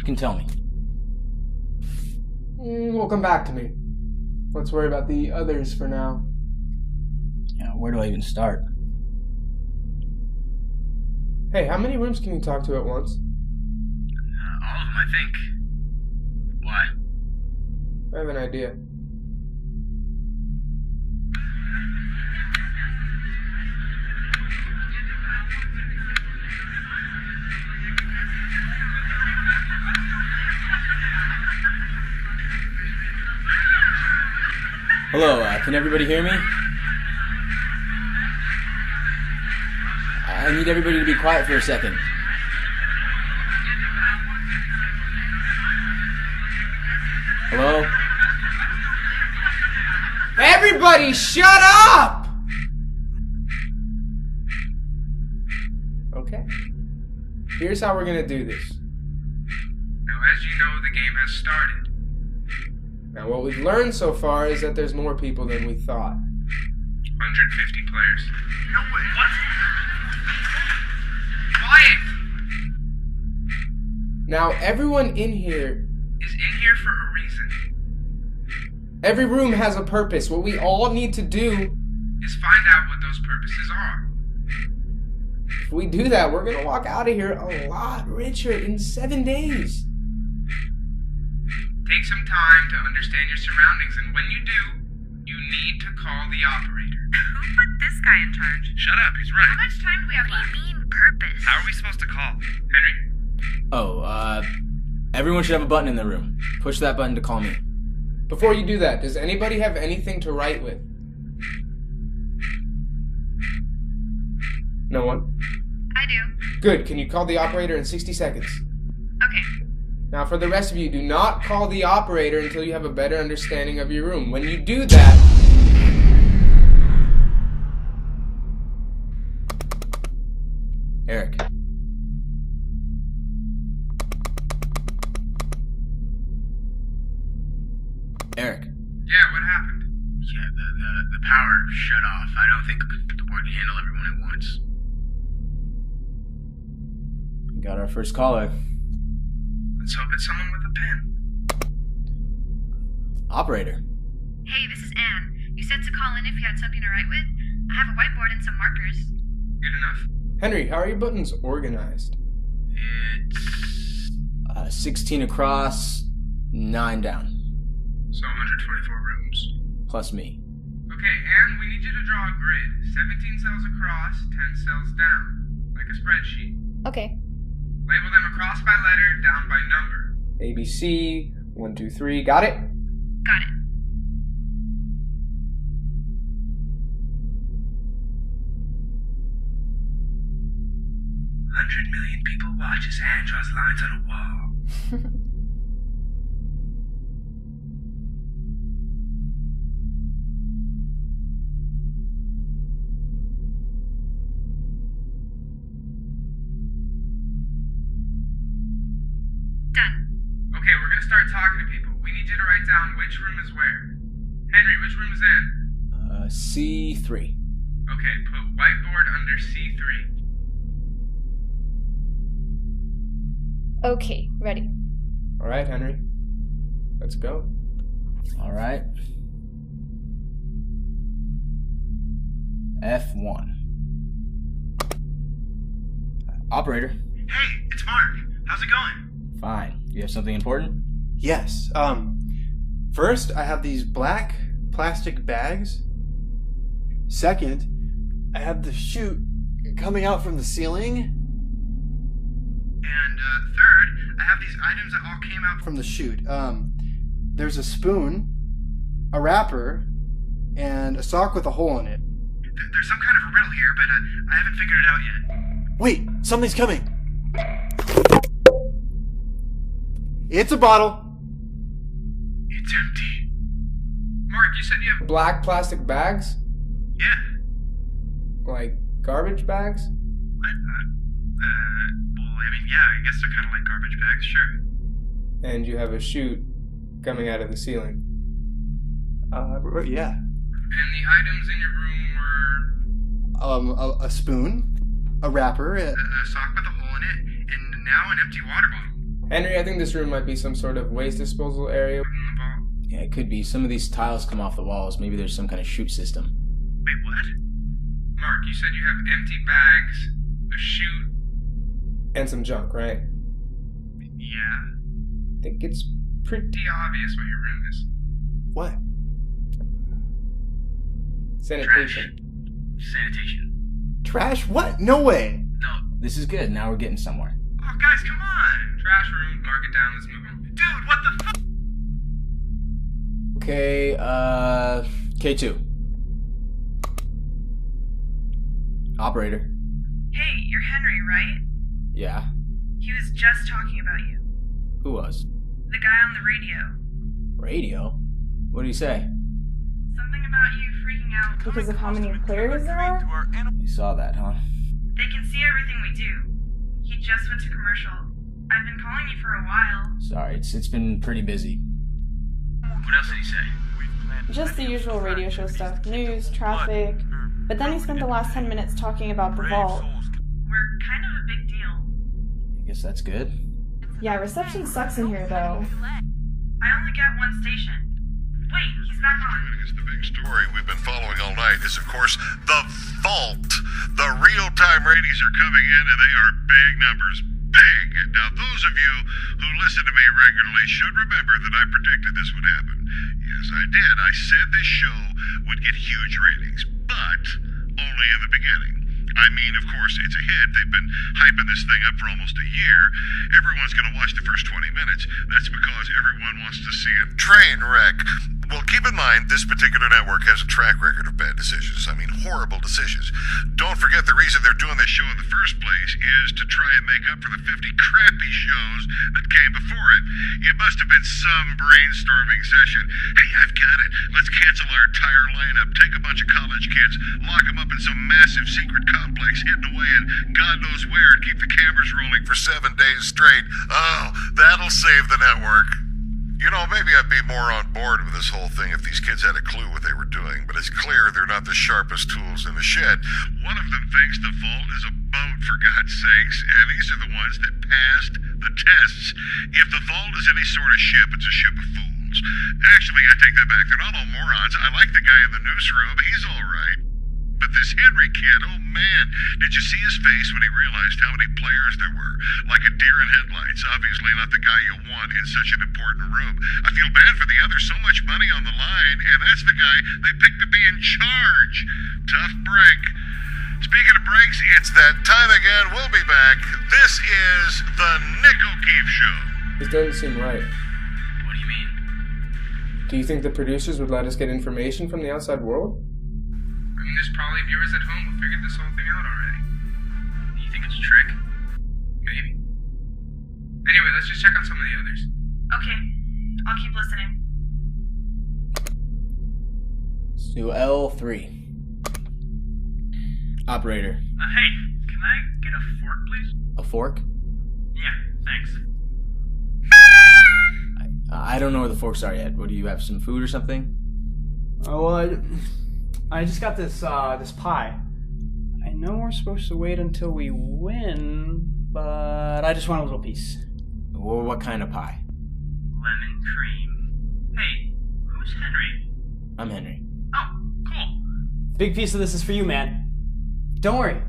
can tell me. Well, come back to me. Let's worry about the others for now. Yeah, where do I even start? Hey, how many rooms can you talk to at once? All of them, I think. Why? I have an idea. Hello, can everybody hear me? I need everybody to be quiet for a second. Hello? Everybody shut up! Okay. Here's how we're gonna do this. Now, as you know, the game has started. Now, what we've learned so far is that there's more people than we thought. 150 players. No way. What? Quiet! Now, everyone in here... Is in here for a reason. Every room has a purpose. What we all need to do... Is find out what those purposes are. If we do that, we're gonna walk out of here a lot richer in 7 days. Take some time to understand your surroundings, and when you do, you need to call the operator. Who put this guy in charge? Shut up, he's right. How much time do we have left? What do you mean, purpose? How are we supposed to call? Henry? Oh, everyone should have a button in their room. Push that button to call me. Before you do that, does anybody have anything to write with? No one? I do. Good. Can you call the operator in 60 seconds? Okay. Now, for the rest of you, do not call the operator until you have a better understanding of your room. When you do that... Eric. Eric. Yeah, what happened? Yeah, the power shut off. I don't think the board can handle everyone at once. We got our first caller. Let's hope it's someone with a pen. Operator. Hey, this is Anne. You said to call in if you had something to write with. I have a whiteboard and some markers. Good enough? Henry, how are your buttons organized? It's 16 across, 9 down. So 144 rooms. Plus me. Okay, Anne, we need you to draw a grid. 17 cells across, 10 cells down. Like a spreadsheet. Okay. Label them across by letter, down by number. ABC, 1, 2, 3. Got it? Got it. $100 million people watch as Anne draws lines on a wall. Done. Okay, we're gonna start talking to people. We need you to write down which room is where. Henry, which room is in? C3. Okay, put whiteboard under C3. Okay, ready. All right, Henry. Let's go. All right. F1. Operator. Hey, it's Mark. How's it going? Fine. You have something important? Yes. First, I have these black plastic bags. Second, I have the chute coming out from the ceiling. And third, I have these items that all came out From the chute. There's a spoon, a wrapper, and a sock with a hole in it. There's some kind of a riddle here, but I haven't figured it out yet. Wait, something's coming. It's a bottle. It's empty. Mark, you said you have... Black plastic bags? Yeah. Like garbage bags? What? Well, I mean, yeah, I guess they're kind of like garbage bags, sure. And you have a chute coming out of the ceiling. Yeah. And the items in your room were... A spoon, a wrapper, A sock with a hole in it, and now an empty water bottle. Henry, I think this room might be some sort of waste disposal area. Yeah, it could be. Some of these tiles come off the walls. Maybe there's some kind of chute system. Wait, what? Mark, you said you have empty bags, a chute. And some junk, right? Yeah. I think it's pretty Obvious what your room is. What? sanitation. Sanitation. Trash? What? No way. No. This is good. Now we're getting somewhere. Oh, guys, come on. Trash room, mark it down, let's move on. Dude, what the fuck? Okay, K2. Operator. Hey, you're Henry, right? Yeah. He was just talking about you. Who was? The guy on the radio. Radio? What did he say? Something about you freaking out. Because of how many players there are? You saw that, huh? They can see everything we do. He just went to commercial. I've been calling you for a while. Sorry, it's been pretty busy. What else did he say? Just the usual radio show stuff. News, traffic. But then he spent the last 10 minutes talking about the vault. We're kind of a big deal. I guess that's good. Yeah, reception sucks in here though. I only get one station. Wait, he's back on. The big story we've been following all night is, of course, the vault. The real-time ratings are coming in, and they are big numbers. Big. Now, those of you who listen to me regularly should remember that I predicted this would happen. Yes, I did. I said this show would get huge ratings, but only in the beginning. I mean, of course, it's a hit. They've been hyping this thing up for almost a year. Everyone's going to watch the first 20 minutes. That's because everyone wants to see a train wreck. Well, keep in mind, this particular network has a track record of bad decisions. I mean, horrible decisions. Don't forget the reason they're doing this show in the first place is to try and make up for the 50 crappy shows that came before it. It must have been some brainstorming session. Hey, I've got it. Let's cancel our entire lineup, take a bunch of college kids, lock them up in some massive secret complex hidden away in God knows where, and keep the cameras rolling for 7 days straight. Oh, that'll save the network. You know, maybe I'd be more on board with this whole thing if these kids had a clue what they were doing, but it's clear they're not the sharpest tools in the shed. One of them thinks the vault is a boat, for God's sakes, and these are the ones that passed the tests. If the vault is any sort of ship, it's a ship of fools. Actually, I take that back. They're not all morons. I like the guy in the newsroom. He's all right. But this Henry kid, oh man, did you see his face when he realized how many players there were? Like a deer in headlights, obviously not the guy you want in such an important room. I feel bad for the others, so much money on the line, and that's the guy they picked to be in charge. Tough break. Speaking of breaks, it's that time again. We'll be back. This is the Nick O'Keefe Show. This doesn't seem right. What do you mean? Do you think the producers would let us get information from the outside world? I mean, there's probably viewers at home who figured this whole thing out already. Do you think it's a trick? Maybe. Anyway, let's just check out some of the others. Okay, I'll keep listening. Let's do L3. Operator. Hey, can I get a fork, please? A fork? Yeah, thanks. I don't know where the forks are yet. What, do you have some food or something? Oh, well, I just got this pie. I know we're supposed to wait until we win, but I just want a little piece. Well, what kind of pie? Lemon cream. Hey, who's Henry? I'm Henry. Oh, cool. Big piece of this is for you, man. Don't worry.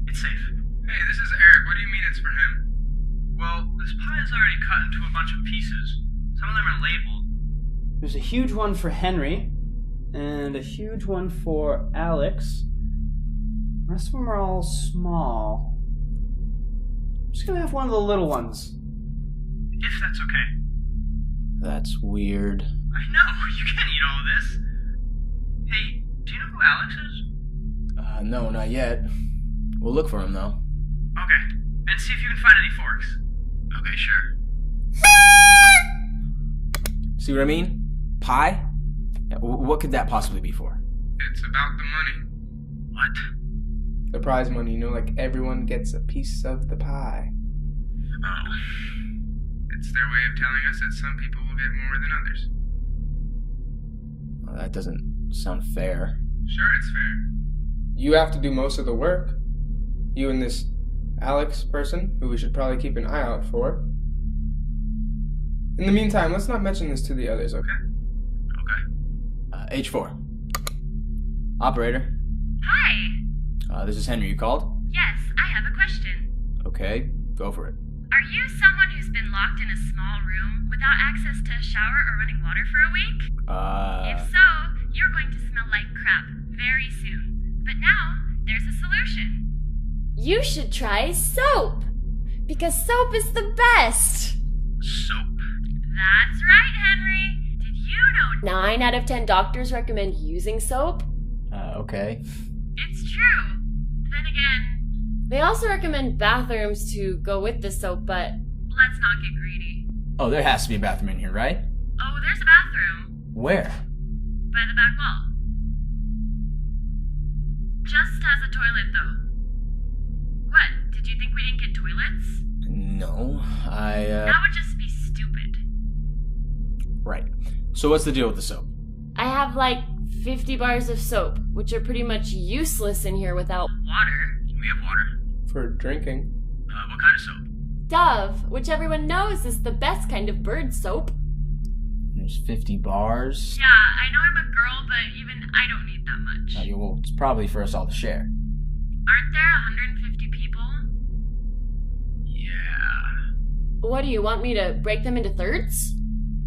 It's safe. Hey, this is Eric. What do you mean it's for him? Well, this pie is already cut into a bunch of pieces. Some of them are labeled. There's a huge one for Henry, and a huge one for Alex. The rest of them are all small. I'm just gonna have one of the little ones. If that's okay. That's weird. I know, you can't eat all of this. Hey, do you know who Alex is? No, not yet. We'll look for him, though. Okay, and see if you can find any forks. Okay, sure. See what I mean? Pie? Yeah, what could that possibly be for? It's about the money. What? The prize money, you know, like everyone gets a piece of the pie. Oh. It's their way of telling us that some people will get more than others. Well, that doesn't sound fair. Sure, it's fair. You have to do most of the work. You and this Alex person, who we should probably keep an eye out for. In the meantime, let's not mention this to the others, okay? Okay. H4. Operator. Hi. This is Henry. You called? Yes, I have a question. Okay, go for it. Are you someone who's been locked in a small room without access to a shower or running water for a week? If so, you're going to smell like crap very soon. But now, there's a solution. You should try soap. Because soap is the best. Soap? That's right, Henry. Did you know 9 out of 10 doctors recommend using soap. Okay. it's true? Then again, They also recommend bathrooms to go with the soap, but let's not get greedy. Oh, there has to be a bathroom in here, right? Oh, there's a bathroom Where? by the back wall. Just has a toilet, though. What? Did you think we didn't get toilets? No, That would just be stupid. Right. So what's the deal with the soap? I have like 50 bars of soap, which are pretty much useless in here without Water? We have water. For drinking. What kind of soap? Dove, which everyone knows is the best kind of bird soap. There's 50 bars. Yeah, I know I'm a girl, but even I don't need that much. Well, it's probably for us all to share. Aren't there 150 people? Yeah. What do you want me to break them into thirds?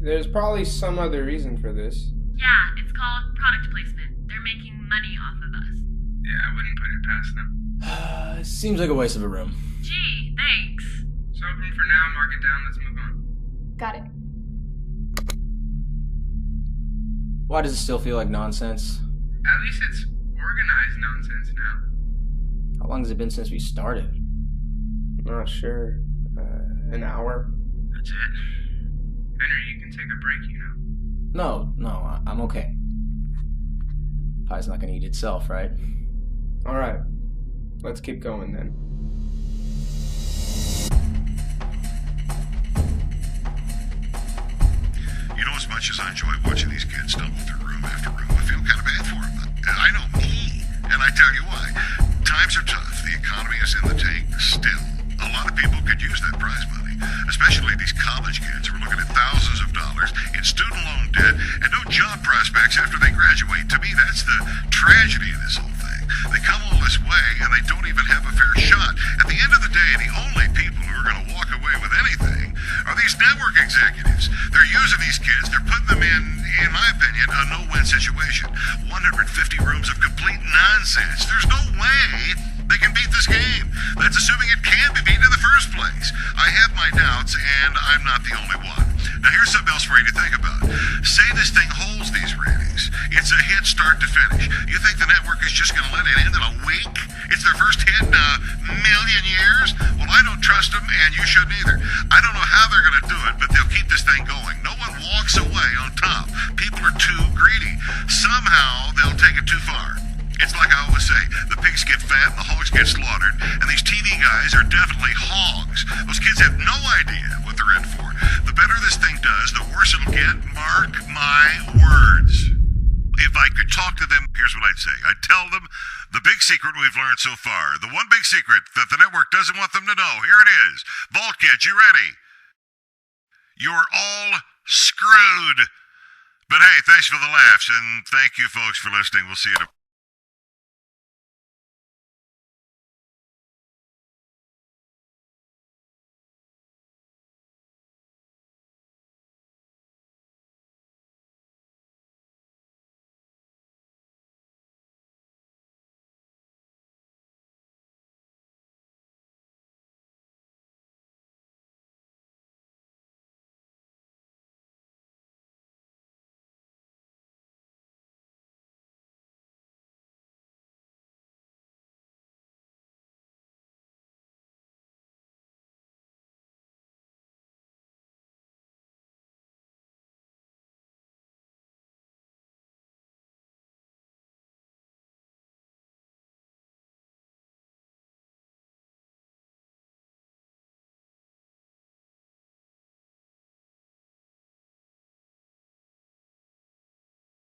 There's probably some other reason for this. Yeah, it's called product placement. They're making money off of us. Yeah, I wouldn't put it past them. Seems like a waste of a room. Gee, thanks. So open for now, mark it down, let's move on. Got it. Why does it still feel like nonsense? At least it's organized nonsense now. How long has it been since we started? Not sure. An hour? That's it. Henry, you can take a break, you know. No, I'm okay. Pie's not gonna eat itself, right? Alright. Let's keep going then. You know, as much as I enjoy watching these kids stumble through room after room, I feel kind of bad for them. I know me, and I tell you why. Times are tough. The economy is in the tank still. A lot of people could use that prize money, especially these college kids who are looking at thousands of dollars in student loan debt and no job prospects after they graduate. To me, that's the tragedy of this whole thing. They come all this way and they don't even have a fair shot. At the end of the day, the only people who are going to walk away with anything are these network executives. They're using these kids. They're putting them in my opinion, a no-win situation. 150 rooms of complete nonsense. There's no way they can beat this game. That's assuming it can be beat in the first place. I have my doubts, and I'm not the only one. Now, here's something else for you to think about. Say this thing holds these ratings. It's a hit start to finish. You think the network is just going to let it end in a week? It's their first hit in a million years? Well, I don't trust them, and you shouldn't either. I don't know how they're going to do it, but they'll keep this thing going. No one walks away on top. People are too greedy. Somehow, they'll take it too far. It's like I always say, the pigs get fat and the hogs get slaughtered, and these TV guys are definitely hogs. Those kids have no idea what they're in for. The better this thing does, the worse it'll get. Mark my words. If I could talk to them, here's what I'd say. I'd tell them the big secret we've learned so far, the one big secret that the network doesn't want them to know. Here it is. Vault kids, you ready? You're all screwed. But hey, thanks for the laughs, and thank you folks for listening. We'll see you tomorrow.